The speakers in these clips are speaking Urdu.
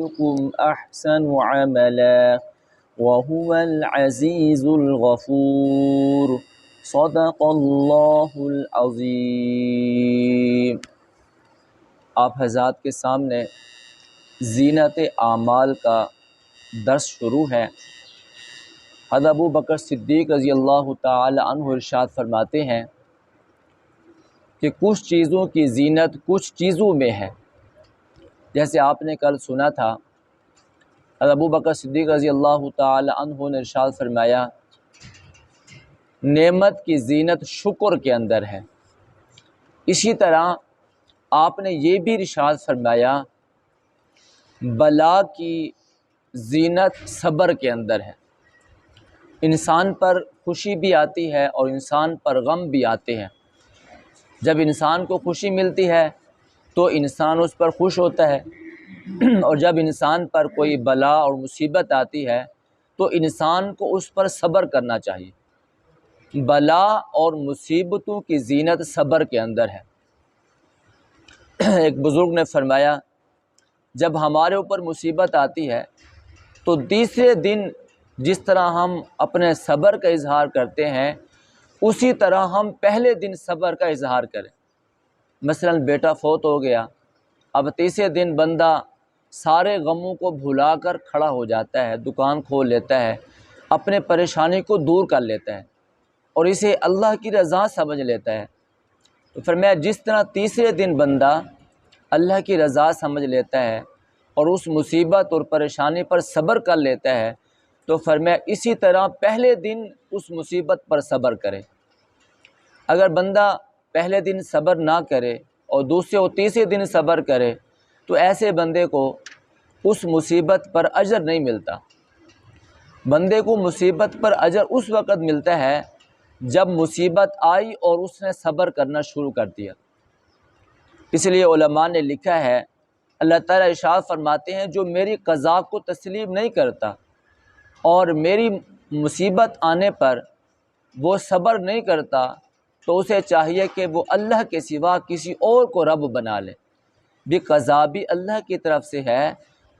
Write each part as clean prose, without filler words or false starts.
أيتكم أحسن عملا وهو العزيز الغفور صدق اللہ العظیم۔ آپ حضرات کے سامنے زینت اعمال کا درس شروع ہے۔ حضرت ابو بکر صدیق رضی اللہ تعالی عنہ ارشاد فرماتے ہیں کہ کچھ چیزوں کی زینت کچھ چیزوں میں ہے۔ جیسے آپ نے کل سنا تھا، حضرت ابو بکر صدیق رضی اللہ تعالی عنہ نے ارشاد فرمایا نعمت کی زینت شکر کے اندر ہے۔ اسی طرح آپ نے یہ بھی ارشاد فرمایا بلا کی زینت صبر کے اندر ہے۔ انسان پر خوشی بھی آتی ہے اور انسان پر غم بھی آتے ہیں۔ جب انسان کو خوشی ملتی ہے تو انسان اس پر خوش ہوتا ہے، اور جب انسان پر کوئی بلا اور مصیبت آتی ہے تو انسان کو اس پر صبر کرنا چاہیے۔ بلا اور مصیبتوں کی زینت صبر کے اندر ہے۔ ایک بزرگ نے فرمایا جب ہمارے اوپر مصیبت آتی ہے تو تیسرے دن جس طرح ہم اپنے صبر کا اظہار کرتے ہیں اسی طرح ہم پہلے دن صبر کا اظہار کریں۔ مثلا بیٹا فوت ہو گیا، اب تیسرے دن بندہ سارے غموں کو بھلا کر کھڑا ہو جاتا ہے، دکان کھول لیتا ہے، اپنے پریشانی کو دور کر لیتا ہے اور اسے اللہ کی رضا سمجھ لیتا ہے۔ تو فرمایا جس طرح تیسرے دن بندہ اللہ کی رضا سمجھ لیتا ہے اور اس مصیبت اور پریشانی پر صبر کر لیتا ہے، تو فرمایا اسی طرح پہلے دن اس مصیبت پر صبر کرے۔ اگر بندہ پہلے دن صبر نہ کرے اور دوسرے اور تیسرے دن صبر کرے تو ایسے بندے کو اس مصیبت پر اجر نہیں ملتا۔ بندے کو مصیبت پر اجر اس وقت ملتا ہے جب مصیبت آئی اور اس نے صبر کرنا شروع کر دیا۔ اس لیے علماء نے لکھا ہے اللہ تعالیٰ ارشاد فرماتے ہیں جو میری قضا کو تسلیم نہیں کرتا اور میری مصیبت آنے پر وہ صبر نہیں کرتا تو اسے چاہیے کہ وہ اللہ کے سوا کسی اور کو رب بنا لے۔ بھی قضا بھی اللہ کی طرف سے ہے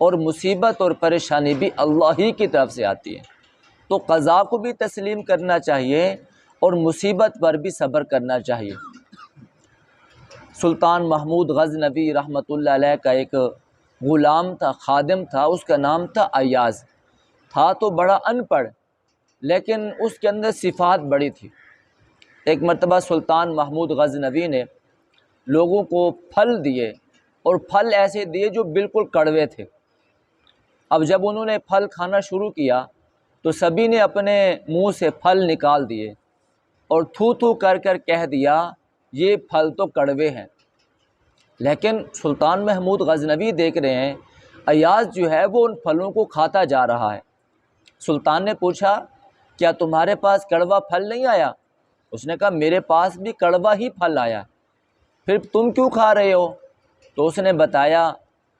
اور مصیبت اور پریشانی بھی اللہ ہی کی طرف سے آتی ہے، تو قضا کو بھی تسلیم کرنا چاہیے اور مصیبت پر بھی صبر کرنا چاہیے۔ سلطان محمود غزنوی رحمۃ اللہ علیہ کا ایک غلام تھا، خادم تھا، اس کا نام تھا ایاز۔ تھا تو بڑا ان پڑھ لیکن اس کے اندر صفات بڑی تھی۔ ایک مرتبہ سلطان محمود غزنوی نے لوگوں کو پھل دیے اور پھل ایسے دیے جو بالکل کڑوے تھے۔ اب جب انہوں نے پھل کھانا شروع کیا تو سبھی نے اپنے منہ سے پھل نکال دیے اور تھو تھو کر کر کہہ دیا یہ پھل تو کڑوے ہیں۔ لیکن سلطان محمود غزنوی دیکھ رہے ہیں ایاز جو ہے وہ ان پھلوں کو کھاتا جا رہا ہے۔ سلطان نے پوچھا کیا تمہارے پاس کڑوا پھل نہیں آیا؟ اس نے کہا میرے پاس بھی کڑوا ہی پھل آیا، پھر تم کیوں کھا رہے ہو؟ تو اس نے بتایا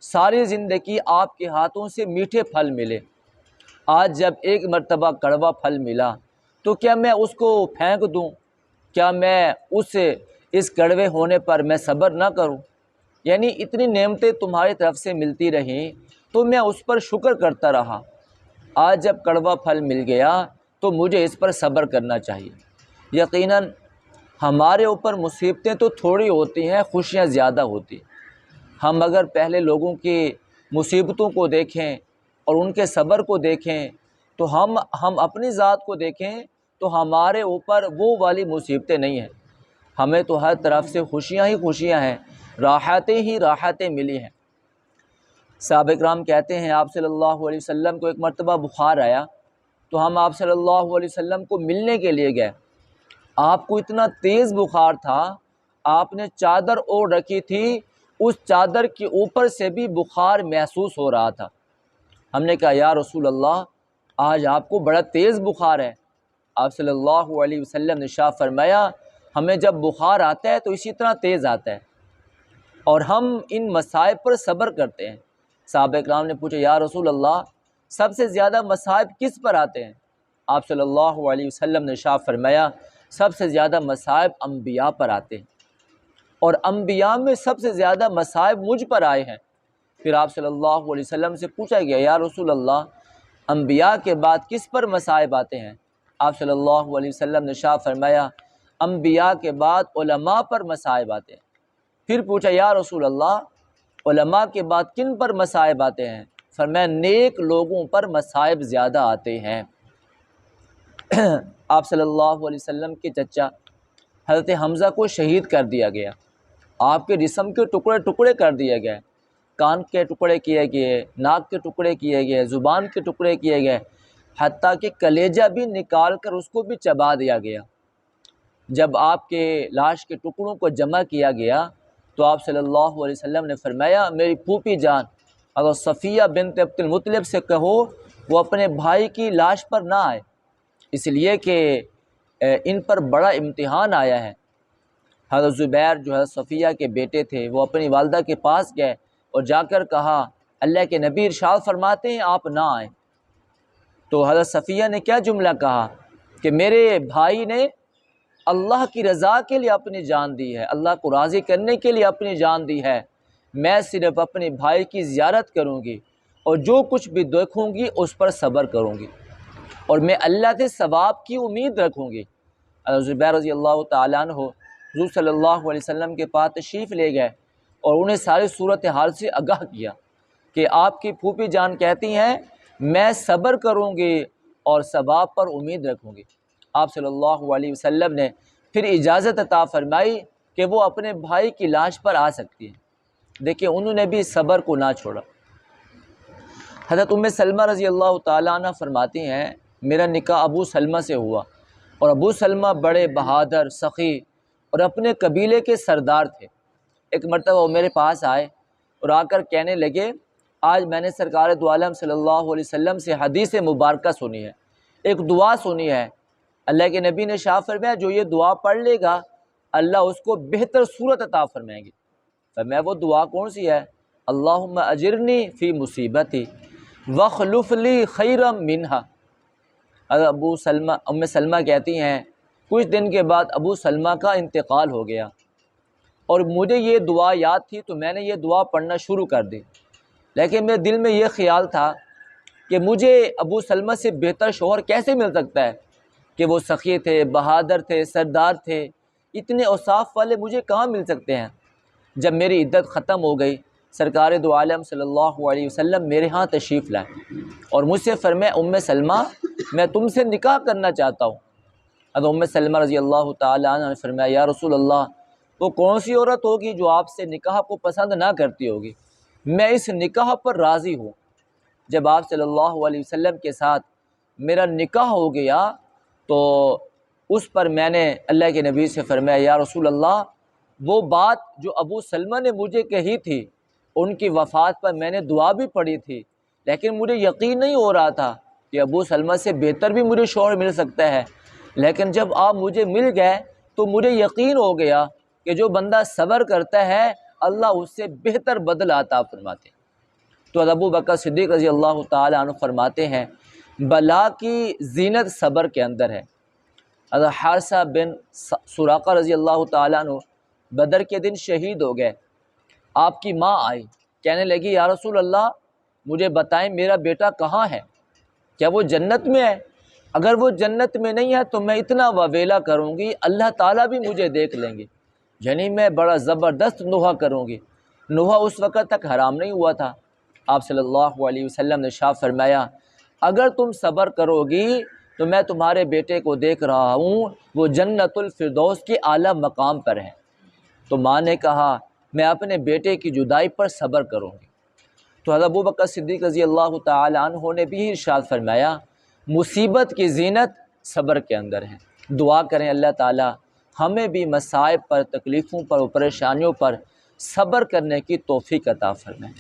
ساری زندگی آپ کے ہاتھوں سے میٹھے پھل ملے، آج جب ایک مرتبہ کڑوا پھل ملا تو کیا میں اس کو پھینک دوں؟ کیا میں اس کڑوے ہونے پر میں صبر نہ کروں؟ یعنی اتنی نعمتیں تمہاری طرف سے ملتی رہیں تو میں اس پر شکر کرتا رہا، آج جب کڑوا پھل مل گیا تو مجھے اس پر صبر کرنا چاہیے۔ یقیناً ہمارے اوپر مصیبتیں تو تھوڑی ہوتی ہیں، خوشیاں زیادہ ہوتی ہیں۔ ہم اگر پہلے لوگوں کی مصیبتوں کو دیکھیں اور ان کے صبر کو دیکھیں تو ہم اپنی ذات کو دیکھیں تو ہمارے اوپر وہ والی مصیبتیں نہیں ہیں، ہمیں تو ہر طرف سے خوشیاں ہی خوشیاں ہیں، راحتیں ہی راحتیں ملی ہیں۔ صحابہ کرام کہتے ہیں آپ صلی اللہ علیہ وسلم کو ایک مرتبہ بخار آیا تو ہم آپ صلی اللہ علیہ وسلم کو ملنے کے لیے گئے۔ آپ کو اتنا تیز بخار تھا، آپ نے چادر اوڑھ رکھی تھی، اس چادر کے اوپر سے بھی بخار محسوس ہو رہا تھا۔ ہم نے کہا یا رسول اللہ آج آپ کو بڑا تیز بخار ہے۔ آپ صلی اللہ علیہ وسلم نے ارشاد فرمایا ہمیں جب بخار آتا ہے تو اسی طرح تیز آتا ہے اور ہم ان مصائب پر صبر کرتے ہیں۔ صحابہ کرام نے پوچھا یا رسول اللہ سب سے زیادہ مصائب کس پر آتے ہیں؟ آپ صلی اللہ علیہ وسلم نے ارشاد فرمایا سب سے زیادہ مصائب انبیاء پر آتے ہیں، اور انبیاء میں سب سے زیادہ مصائب مجھ پر آئے ہیں، پھر آپ صلی اللہ علیہ وسلم سے پوچھا گیا یا رسول اللہ انبیاء کے بعد کس پر مصائب آتے ہیں؟ آپ صلی اللہ علیہ وسلم نے ارشاد فرمایا انبیاء کے بعد علماء پر مصائب آتے ہیں۔ پھر پوچھا یا رسول اللہ علماء کے بعد کن پر مصائب آتے ہیں؟ فرمایا نیک لوگوں پر مصائب زیادہ آتے ہیں۔ آپ صلی اللہ علیہ وسلم کے چچا حضرت حمزہ کو شہید کر دیا گیا، آپ کے جسم کے ٹکڑے ٹکڑے کر دیے گئے، کان کے ٹکڑے کیے گئے، ناک کے ٹکڑے کیے گئے، زبان کے ٹکڑے کیے گئے، حتیٰ کہ کلیجہ بھی نکال کر اس کو بھی چبا دیا گیا۔ جب آپ کے لاش کے ٹکڑوں کو جمع کیا گیا تو آپ صلی اللہ علیہ وسلم نے فرمایا میری پھوپھی جان اگر صفیہ بنت عبد المطلب سے کہو وہ اپنے بھائی کی لاش پر نہ آئے، اس لیے کہ ان پر بڑا امتحان آیا ہے۔ حضرت زبیر جو ہے صفیہ کے بیٹے تھے، وہ اپنی والدہ کے پاس گئے اور جا کر کہا اللہ کے نبی ارشاد فرماتے ہیں آپ نہ آئیں۔ تو حضرت صفیہ نے کیا جملہ کہا کہ میرے بھائی نے اللہ کی رضا کے لیے اپنی جان دی ہے، اللہ کو راضی کرنے کے لیے اپنی جان دی ہے، میں صرف اپنے بھائی کی زیارت کروں گی اور جو کچھ بھی دیکھوں گی اس پر صبر کروں گی اور میں اللہ سے ثواب کی امید رکھوں گی۔ حضرت زبیر رضی اللہ تعالیٰ عنہ حضور صلی اللہ علیہ وسلم کے پاس تشریف لے گئے اور انہیں ساری صورتحال سے آگاہ کیا کہ آپ کی پھوپھی جان کہتی ہیں میں صبر کروں گی اور ثواب پر امید رکھوں گی۔ آپ صلی اللہ علیہ وسلم نے پھر اجازت عطا فرمائی کہ وہ اپنے بھائی کی لاش پر آ سکتی ہے۔ دیکھیں انہوں نے بھی صبر کو نہ چھوڑا۔ حضرت ام سلمہ رضی اللہ تعالیٰ عنہ فرماتی ہیں میرا نکاح ابو سلمہ سے ہوا اور ابو سلمہ بڑے بہادر، سخی اور اپنے قبیلے کے سردار تھے۔ ایک مرتبہ وہ میرے پاس آئے اور آ کر کہنے لگے آج میں نے سرکار دو عالم صلی اللہ علیہ وسلم سے حدیث مبارکہ سنی ہے، ایک دعا سنی ہے، اللہ کے نبی نے ارشاد فرمایا جو یہ دعا پڑھ لے گا اللہ اس کو بہتر صورت عطا فرمائیں گے۔ فرمایا وہ دعا کون سی ہے؟ اللہم اجرنی فی مصیبتی واخلف لی خیرا منہا۔ ام سلمہ کہتی ہیں کچھ دن کے بعد ابو سلمہ کا انتقال ہو گیا اور مجھے یہ دعا یاد تھی تو میں نے یہ دعا پڑھنا شروع کر دی، لیکن میرے دل میں یہ خیال تھا کہ مجھے ابو سلمہ سے بہتر شوہر کیسے مل سکتا ہے کہ وہ سخی تھے، بہادر تھے، سردار تھے، اتنے اوصاف والے مجھے کہاں مل سکتے ہیں۔ جب میری عدت ختم ہو گئی سرکار دو عالم صلی اللہ علیہ وسلم میرے ہاں تشریف لائے اور مجھ سے فرمایا ام سلمہ میں تم سے نکاح کرنا چاہتا ہوں۔ اب ام سلمہ رضی اللہ تعالیٰ عنہ نے فرمایا یا رسول اللہ وہ کون سی عورت ہوگی جو آپ سے نکاح کو پسند نہ کرتی ہوگی، میں اس نکاح پر راضی ہوں۔ جب آپ صلی اللہ علیہ وسلم کے ساتھ میرا نکاح ہو گیا تو اس پر میں نے اللہ کے نبی سے فرمایا یا رسول اللہ وہ بات جو ابو سلمہ نے مجھے کہی تھی ان کی وفات پر میں نے دعا بھی پڑھی تھی، لیکن مجھے یقین نہیں ہو رہا تھا کہ ابو سلمہ سے بہتر بھی مجھے شوہر مل سکتا ہے، لیکن جب آپ مجھے مل گئے تو مجھے یقین ہو گیا کہ جو بندہ صبر کرتا ہے اللہ اس سے بہتر بدلہ عطا فرماتے ہیں۔ تو ابو بکر صدیق رضی اللہ تعالیٰ عنہ فرماتے ہیں بلا کی زینت صبر کے اندر ہے۔ حضرت حارثہ بن سراقہ رضی اللہ تعالیٰ عنہ بدر کے دن شہید ہو گئے۔ آپ کی ماں آئی کہنے لگی یا رسول اللہ مجھے بتائیں میرا بیٹا کہاں ہے، کیا وہ جنت میں ہے؟ اگر وہ جنت میں نہیں ہے تو میں اتنا وویلا کروں گی اللہ تعالیٰ بھی مجھے دیکھ لیں گے، یعنی میں بڑا زبردست نوحہ کروں گی۔ نوحہ اس وقت تک حرام نہیں ہوا تھا۔ آپ صلی اللہ علیہ وسلم نے ارشاد فرمایا اگر تم صبر کرو گی تو میں تمہارے بیٹے کو دیکھ رہا ہوں وہ جنت الفردوس کے اعلیٰ مقام پر ہے۔ تو ماں نے کہا میں اپنے بیٹے کی جدائی پر صبر کروں گی۔ تو حضرت ابو بکر صدیق رضی اللہ تعالی عنہ نے بھی ارشاد فرمایا مصیبت کی زینت صبر کے اندر ہے۔ دعا کریں اللہ تعالی ہمیں بھی مصائب پر، تکلیفوں پر اور پریشانیوں پر صبر کرنے کی توفیق عطا فرمائے۔